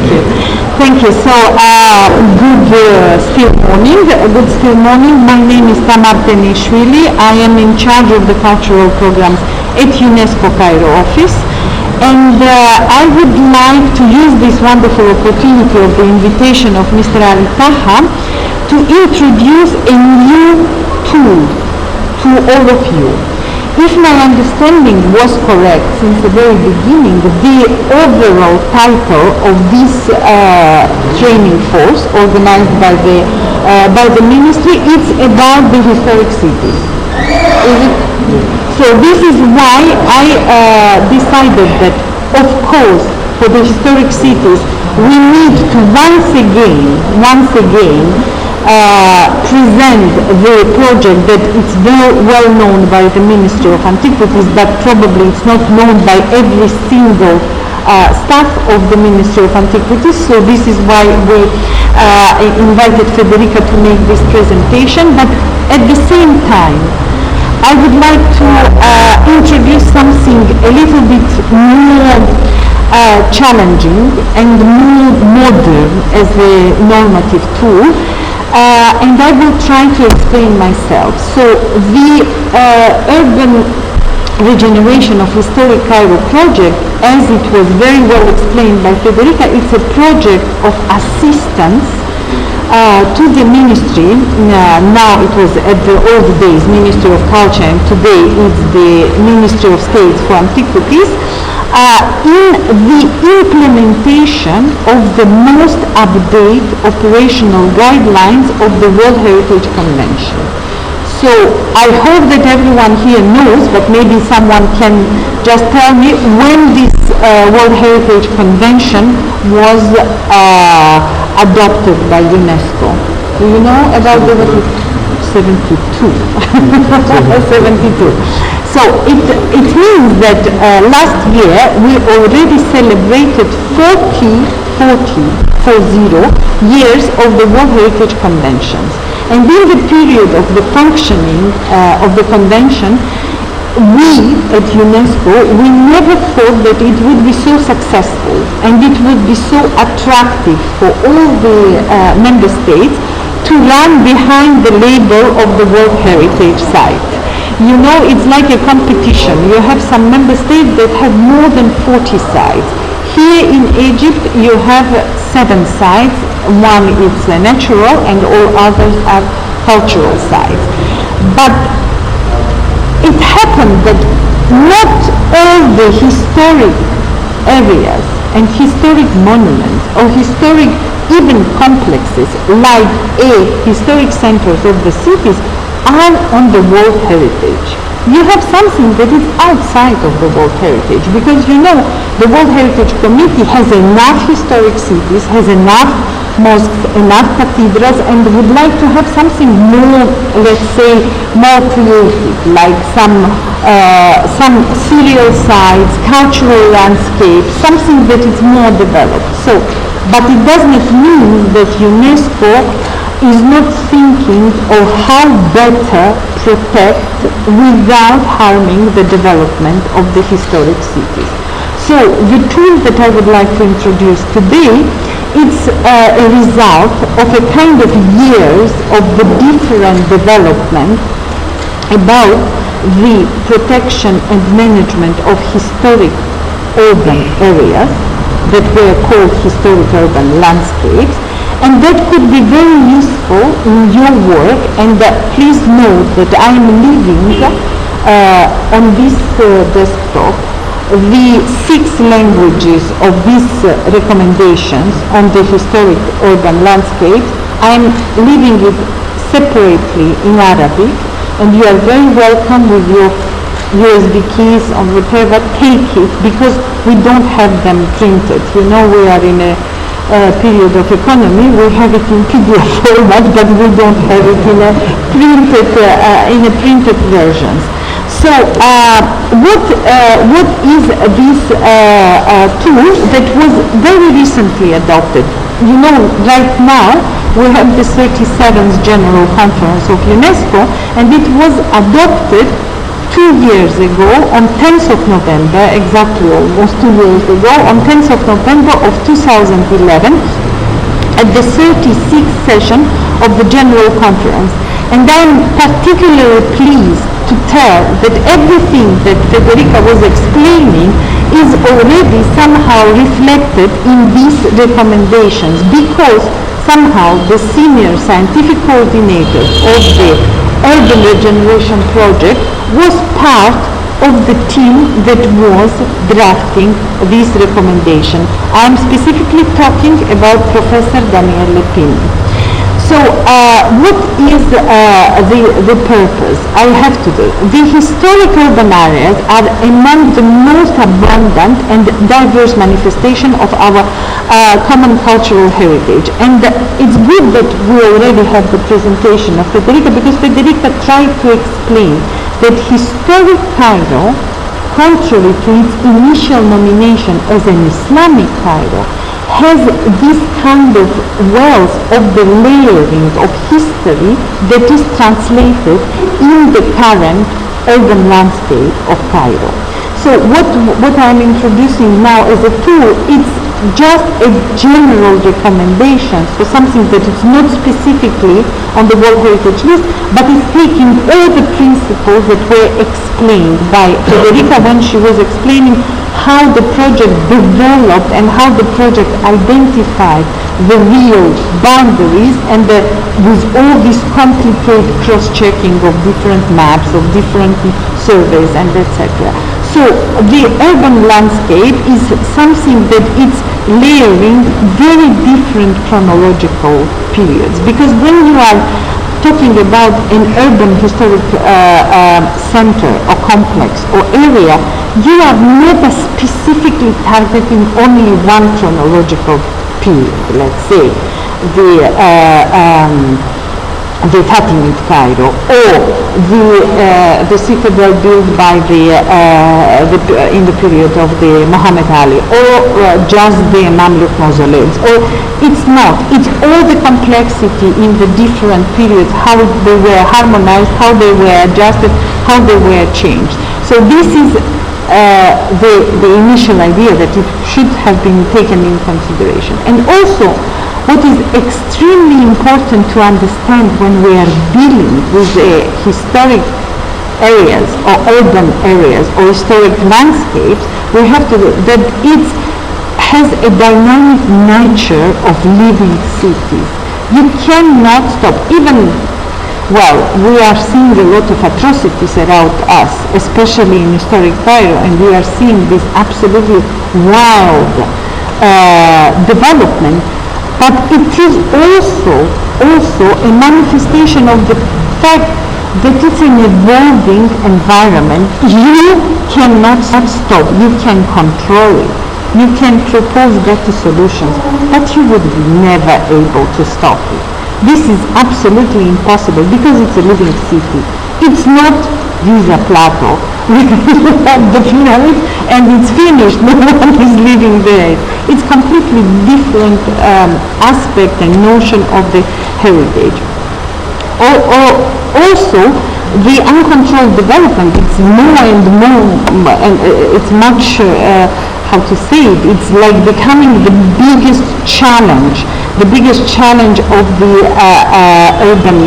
you. Thank you. So, good still morning. My name is Tamara Teneishvili. I am in charge of the cultural programs at UNESCO Cairo office. And I would like to use this wonderful opportunity of the invitation of Mr. Ali Taha to introduce a new tool to all of you. If my understanding was correct since the very beginning, the overall title of this training course organized by the ministry is about the historic cities. So this is why I decided that, of course, for the historic cities, we need to once again present the project that it's very well known by the Ministry of Antiquities, but probably it's not known by every single staff of the Ministry of Antiquities. So this is why we invited Federica to make this presentation. But at the same time, I would like to introduce something a little bit more challenging and more modern as a normative tool. And I will try to explain myself. So the urban regeneration of historic Cairo project, as it was very well explained by Federica, it's a project of assistance to the ministry. Now it was at the old days Ministry of Culture, and today it's the Ministry of State for Antiquities, in the implementation of the most up-to-date operational guidelines of the World Heritage Convention. So I hope that everyone here knows, but maybe someone can just tell me when this World Heritage Convention was adopted by UNESCO. Do you know about the 72? 72. So it means that last year we already celebrated 40 years of the World Heritage Conventions. And in the period of the functioning of the convention, we at UNESCO, we never thought that it would be so successful and it would be so attractive for all the member states to run behind the label of the World Heritage Site. You know, it's like a competition. You have some member states that have more than 40 sites. Here in Egypt, you have 7 sites. One is natural and all others are cultural sites. But it happened that not all the historic areas and historic monuments or historic even complexes like historic centers of the cities are on the World Heritage. You have something that is outside of the World Heritage, because you know the World Heritage Committee has enough historic cities, has enough mosques, enough cathedrals, and would like to have something more, let's say, more creative, like some serial sites, cultural landscapes, something that is more developed. So, but it does not mean that UNESCO is not thinking of how better protect without harming the development of the historic cities. So the tool that I would like to introduce today, it's a result of a kind of years of the different development about the protection and management of historic urban areas that were called historic urban landscapes. And that could be very useful in your work. And please note that I am leaving on this desktop the 6 languages of these recommendations on the historic urban landscape. I am leaving it separately in Arabic, and you are very welcome with your USB keys or whatever. Take it, because we don't have them printed. You know, we are in a period of economy. We have it in PDF format, but we don't have it in a printed versions. So what is this tool that was very recently adopted? You know, right now we have the 37th General Conference of UNESCO, and it was adopted 2 years ago, on 10th of November, exactly almost 2 years ago, on 10th of November of 2011, at the 36th session of the General Conference. And I'm particularly pleased to tell that everything that Federica was explaining is already somehow reflected in these recommendations, because somehow the senior scientific coordinator of the Urban Regeneration Project was part of the team that was drafting this recommendation. I'm specifically talking about Professor Daniel Lepini. So what is the purpose? I have to do. The historic urban areas are among the most abundant and diverse manifestation of our common cultural heritage. And it's good that we already have the presentation of Federica, because Federica tried to explain that historic Cairo, contrary to its initial nomination as an Islamic Cairo, has this kind of wealth of the layering of history that is translated in the current urban landscape of Cairo. So what I'm introducing now as a tool, it's just a general recommendation for something that is not specifically on the World Heritage List, but is taking all the principles that were explained by Federica when she was explaining how the project developed and how the project identified the real boundaries, and with all this complicated cross-checking of different maps, of different surveys, and etc. So the urban landscape is something that it's layering very different chronological periods, because when you are talking about an urban historic center or complex or area, you are never specifically targeting only one chronological period. Let's say the Fatimid Cairo, or the citadel built by in the period of the Muhammad Ali, or just the Mamluk mausoleums. Or it's not. It's all the complexity in the different periods, how they were harmonized, how they were adjusted, how they were changed. So this is the initial idea that it should have been taken in consideration. And also, what is extremely important to understand when we are dealing with the historic areas or urban areas or historic landscapes, we have to that it has a dynamic nature of living cities. You cannot stop. Even, well, we are seeing a lot of atrocities around us, especially in historic Cairo, and we are seeing this absolutely wild development. But it is also a manifestation of the fact that it's an evolving environment. You cannot stop. You can control it. You can propose better solutions, but you would be never able to stop it. This is absolutely impossible because it's a living city. It's not Giza Plateau. You have the pyramid and it's finished. No one is living there. It's completely different aspect and notion of the heritage. Also, the uncontrolled development, it's more and more, and it's much, how to say it, it's like becoming the biggest challenge of the urban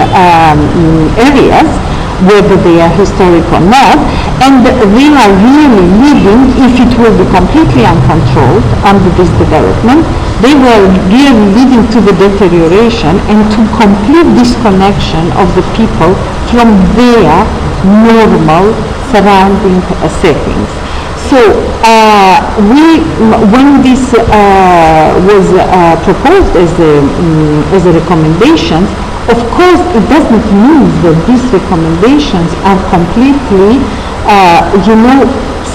areas, whether they are historic or not, and they are really living, if it will be completely uncontrolled under this development, they were really leading to the deterioration and to complete disconnection of the people from their normal surrounding settings. So when this was proposed as a recommendation, of course, it doesn't mean that these recommendations are completely,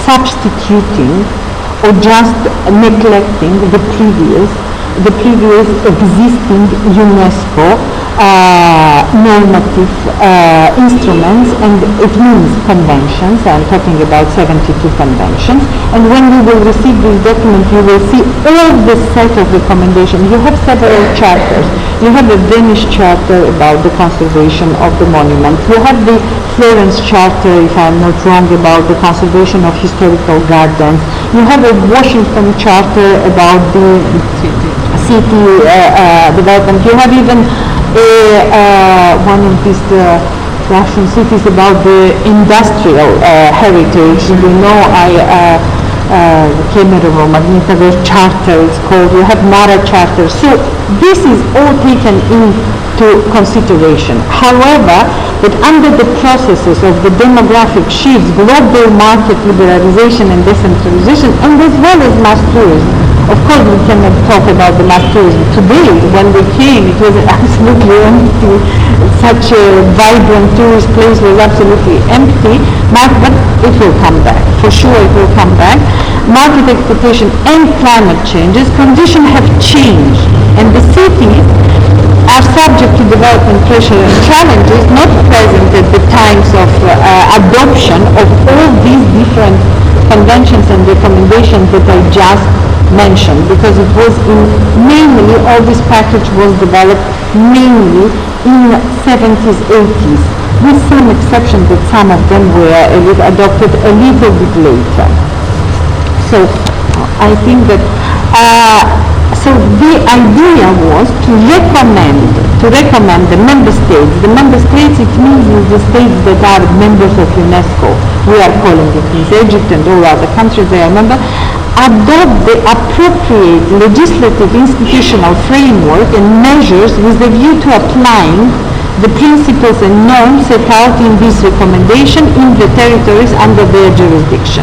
substituting or just neglecting the previous existing UNESCO normative instruments, and it means conventions. I'm talking about 72 conventions. And when you will receive this document, you will see all the set of recommendations. You have several charters. You have the Venice Charter about the conservation of the monument. You have the Florence Charter, if I'm not wrong, about the conservation of historical gardens. You have a Washington Charter about the city development. You have even one of these Russian cities about the industrial heritage. You know, Kemerovo, Magnitovo Charter it's called. You have Mara Charter. So this is all taken into consideration. However, that under the processes of the demographic shifts, global market liberalization and decentralization, and as well as mass tourism. Of course, we cannot talk about the mass tourism. Today, when we came, it was absolutely empty. Such a vibrant tourist place was absolutely empty, but it will come back. For sure, it will come back. Market expectation and climate changes, conditions have changed, and the cities are subject to development pressure and challenges not present at the times of adoption of all these different conventions and recommendations that I just mentioned, because it was mainly, all this package was developed mainly in 70s, 80s, with some exception that some of them were adopted a little bit later. So I think that so the idea was to recommend the member states. The member states, it means the states that are members of UNESCO. We are calling it Egypt and all other countries they are members. Adopt the appropriate legislative institutional framework and measures with a view to applying the principles and norms set out in this recommendation in the territories under their jurisdiction.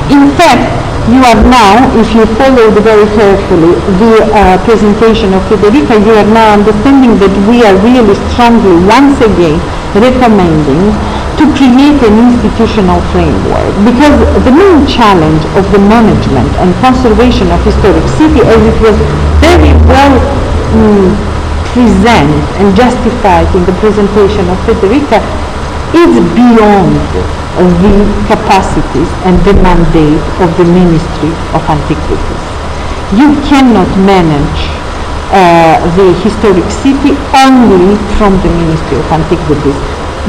In fact, you are now, if you followed very carefully the presentation of Federica, you are now understanding that we are really strongly, once again, recommending to create an institutional framework, because the main challenge of the management and conservation of historic city, as it was very well presented and justified in the presentation of Federica, is beyond the capacities and the mandate of the Ministry of Antiquities. You cannot manage the historic city only from the Ministry of Antiquities.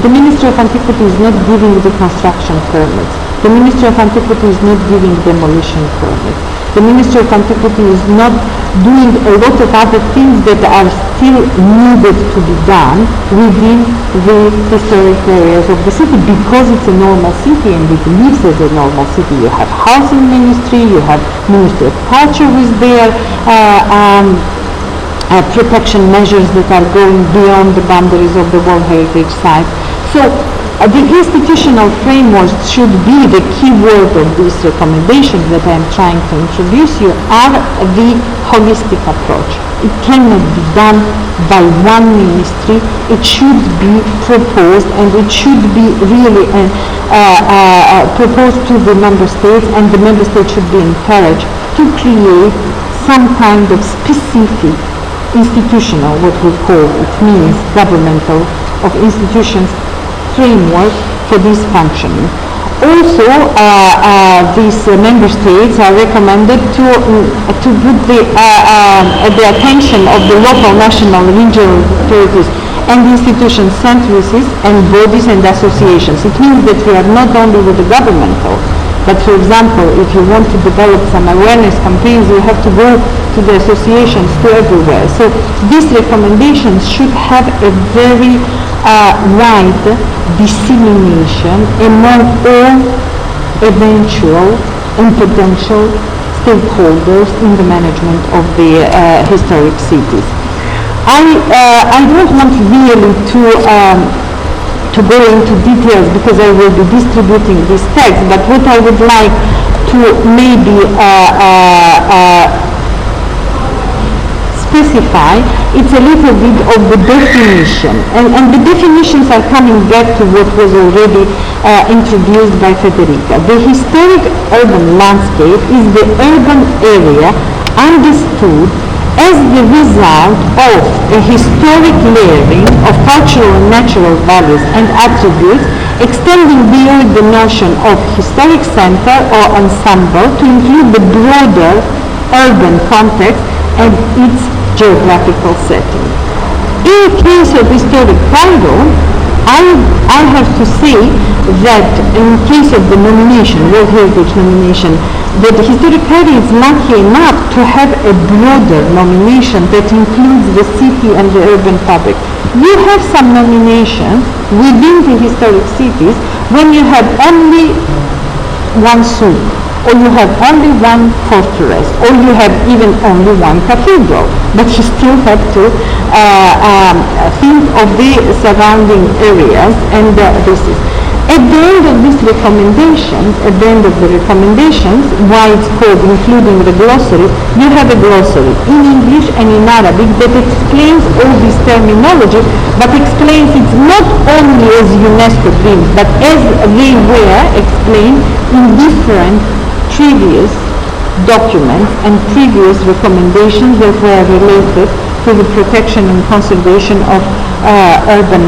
The Ministry of Antiquities is not giving the construction permits. The Ministry of Antiquities is not giving demolition permits. The Ministry of Antiquities is not doing a lot of other things that are still needed to be done within the historic areas of the city, because it's a normal city and it lives as a normal city. You have housing ministry, you have Ministry of Culture with their protection measures that are going beyond the boundaries of the World Heritage Site. So the institutional framework should be the key word of these recommendations that I am trying to introduce you, are the holistic approach. It cannot be done by one ministry. It should be proposed, and it should be really proposed to the member states, and the member states should be encouraged to create some kind of specific institutional, what we call, it means governmental, of institutions framework for this functioning. Also, these member states are recommended to put at the attention of the local, national, regional authorities and institutions, centres and bodies and associations. It means that we are not only with the governmental, but for example, if you want to develop some awareness campaigns, you have to go to the associations, to everywhere. So these recommendations should have a very wide dissemination among all eventual and potential stakeholders in the management of the historic cities. I don't want really to go into details, because I will be distributing this text, but what I would like to maybe specify, it's a little bit of the definition, and the definitions are coming back to what was already introduced by Federica. The historic urban landscape is the urban area understood as the result of a historic layering of cultural and natural values and attributes extending beyond the notion of historic center or ensemble to include the broader urban context and its geographical setting. In the case of historic Cairo, I have to say that in case of the nomination, World Heritage nomination, that the Historic Cairo is lucky enough to have a broader nomination that includes the city and the urban fabric. You have some nominations within the historic cities when you have only one souk, or you have only one fortress, or you have even only one cathedral, but you still have to think of the surrounding areas, and this is. At the end of these recommendations, why it's called including the glossary, you have a glossary in English and in Arabic that explains all this terminology, but explains it not only as UNESCO dreams, but as they were explained in different previous documents and previous recommendations that were related to the protection and conservation of urban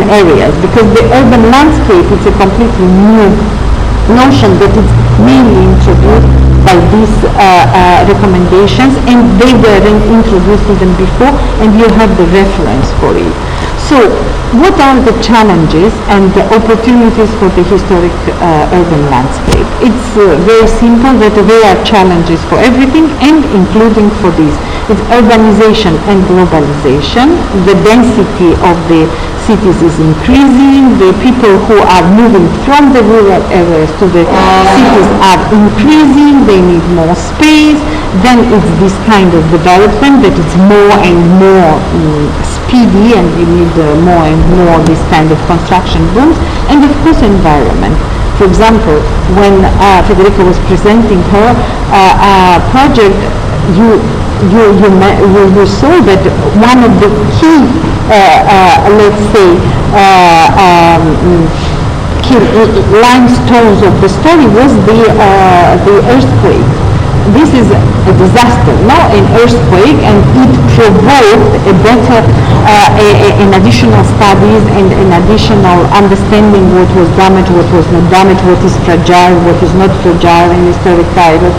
areas, because the urban landscape is a completely new notion that is mainly introduced by these recommendations, and they were introduced even before, and you have the reference for it. So what are the challenges and the opportunities for the historic urban landscape? It's very simple that there are challenges for everything, and including for this. It's urbanization and globalization. The density of the cities is increasing. The people who are moving from the rural areas to the cities are increasing. They need more space. Then it's this kind of development that is more and more speedy, and you need more and more this kind of construction booms. And of course, environment. For example, when Federica was presenting her project, you saw that one of the key, let's say, key limestones of the story was the earthquake. This is a disaster, not an earthquake, and it provoked a better, an additional studies and an additional understanding what was damaged, what was not damaged, what is fragile, what is not fragile in historic Cairo.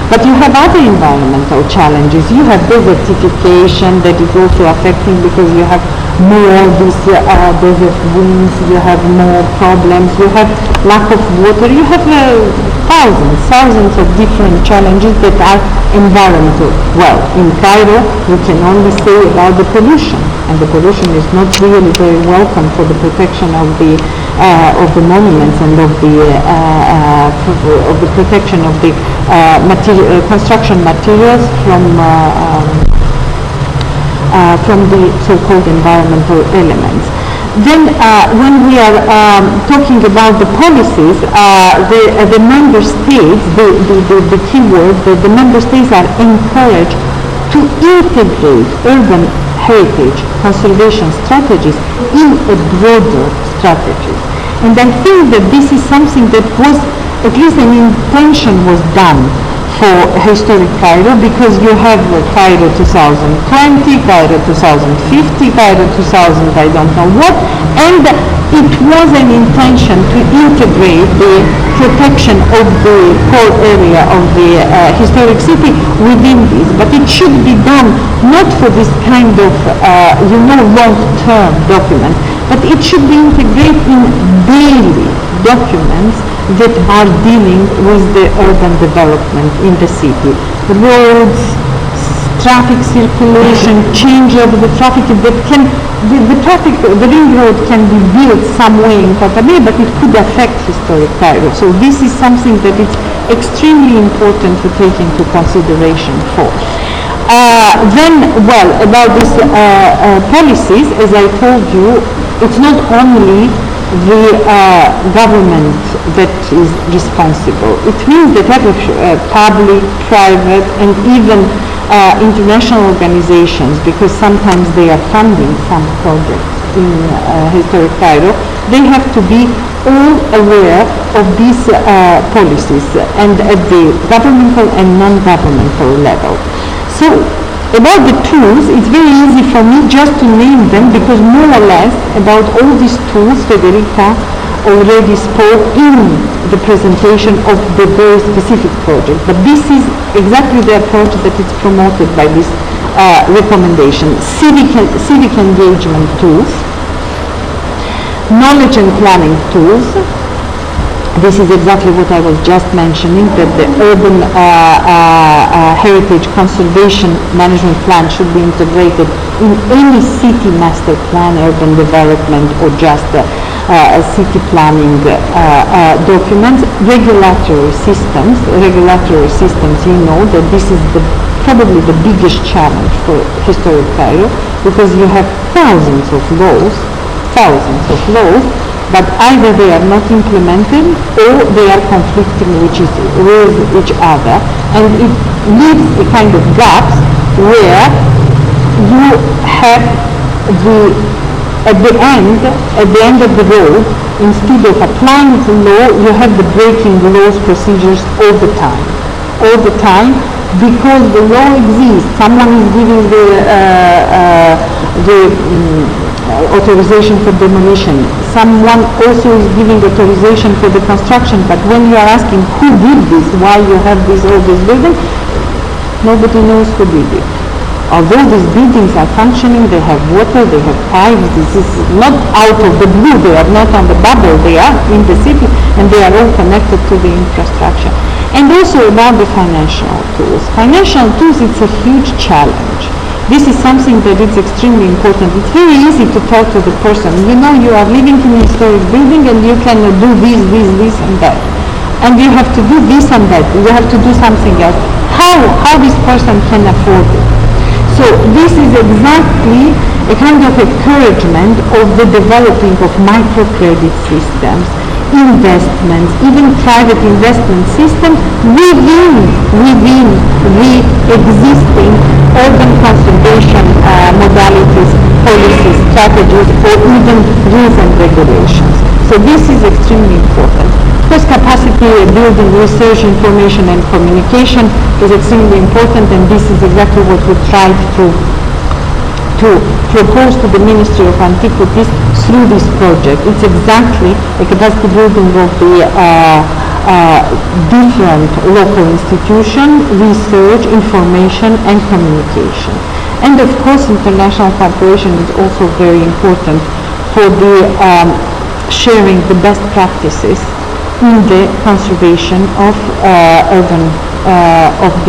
But you have other environmental challenges. You have desertification that is also affecting, because you have more these desert winds, you have more problems, you have lack of water, you have thousands of different challenges that are environmental. Well, in Cairo, we can only say about the pollution, and the pollution is not really very welcome for the protection of the monuments and of the protection of the construction materials from the so-called environmental elements. Then when we are talking about the policies, the member states, the key word, the member states are encouraged to integrate urban heritage conservation strategies in a broader strategy. And I think that this is something that was, at least an intention was done for historic Cairo, because you have Cairo 2020, Cairo 2050, Cairo 2000, I don't know what, and it was an intention to integrate the protection of the core area of the historic city within this, but it should be done not for this kind of, long-term document, but it should be integrated in daily documents that are dealing with the urban development in the city. Roads, traffic circulation, change of the traffic that can, the ring road can be built some way in Kotabe, but it could affect historic Cairo. So this is something that is extremely important to take into consideration for. About these policies, as I told you, it's not only the government that is responsible. It means that every public, private, and even international organizations, because sometimes they are funding some projects in historic Cairo, they have to be all aware of these policies, and at the governmental and non-governmental level. So about the tools, it's very easy for me just to name them because more or less about all these tools Federica already spoke in the presentation of the very specific project. But this is exactly the approach that is promoted by this recommendation. Civic engagement tools, knowledge and planning tools. This is exactly what I was just mentioning, that the urban heritage conservation management plan should be integrated in any city master plan, urban development, or just city planning documents. Regulatory systems, you know that this is probably the biggest challenge for historic Cairo, because you have thousands of laws, but either they are not implemented or they are conflicting with each other, and it leaves a kind of gaps where you have at the end of the road, instead of applying the law, you have the breaking the law's procedures all the time, because the law exists. Someone is giving the authorization for demolition. Someone also is giving authorization for the construction, but when you are asking who did this, why you have all these buildings, nobody knows who did it. Although these buildings are functioning, they have water, they have pipes, this is not out of the blue, they are not on the bubble, they are in the city, and they are all connected to the infrastructure. And also about the financial tools. Financial tools, it's a huge challenge. This is something that is extremely important. It's very easy to talk to the person. You know, you are living in a historic building and you can do this and that. And you have to do this and that. You have to do something else. How this person can afford it? So this is exactly a kind of encouragement of the developing of microcredit systems, investments, even private investment systems within the existing urban conservation modalities, policies, strategies, or even rules and regulations. So this is extremely important. Because capacity building, research, information and communication is extremely important, and this is exactly what we tried to propose to the Ministry of Antiquities through this project. It's exactly a capacity building of the different local institutions, research, information and communication. And of course international cooperation is also very important for the sharing the best practices in the conservation of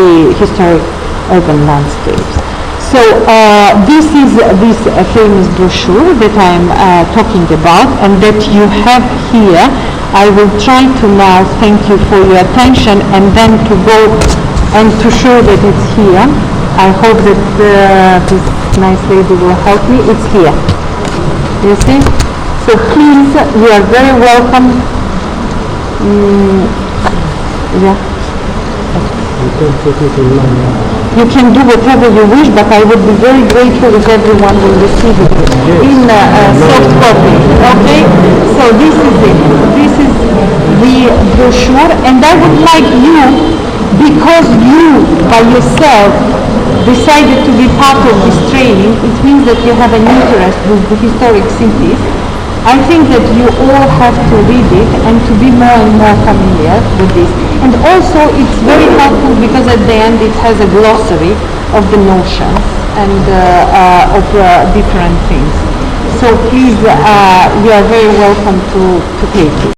the historic urban landscapes. So this is this famous brochure that I'm talking about and that you have here. I will try to now thank you for your attention and then to go and to show that it's here. I hope that this nice lady will help me. It's here. You see? So please, you are very welcome. Yeah. You can do whatever you wish, but I would be very grateful if everyone will receive it in soft copy. Okay? So this is it. This is the brochure, and I would like you, because you by yourself decided to be part of this training, it means that you have an interest with the historic cities. I think that you all have to read it and to be more and more familiar with this. And also it's very helpful because at the end it has a glossary of the notions and of different things. So please, you are very welcome to take it.